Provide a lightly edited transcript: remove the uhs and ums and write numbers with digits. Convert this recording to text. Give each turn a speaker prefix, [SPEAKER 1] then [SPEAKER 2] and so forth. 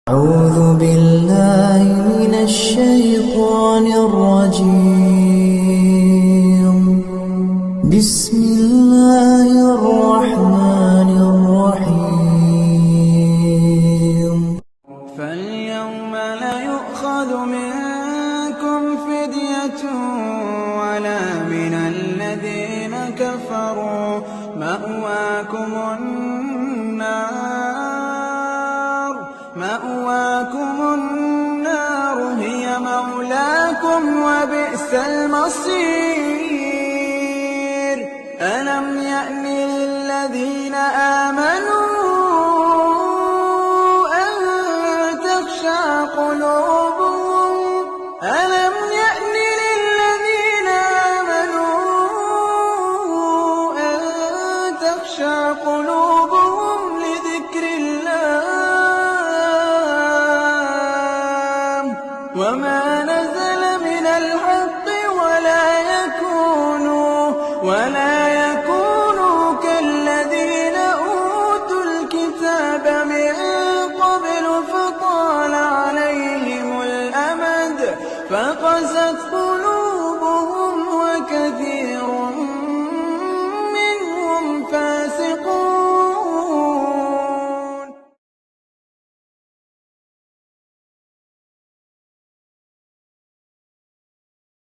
[SPEAKER 1] أعوذ بالله من الشيطان الرجيم. بسم الله الرحمن الرحيم.
[SPEAKER 2] فاليوم لا يؤخذ منكم فدية ولا من الذين كفروا مأواكم النار هي مولاكم وبئس المصير. ألم يأن للذين آمنوا أن تخشع قلوبهم لذكر الله وما نزل من الحق ولا يكونوا كالذين أوتوا الكتاب من قبل فطال عليهم الأمد فقست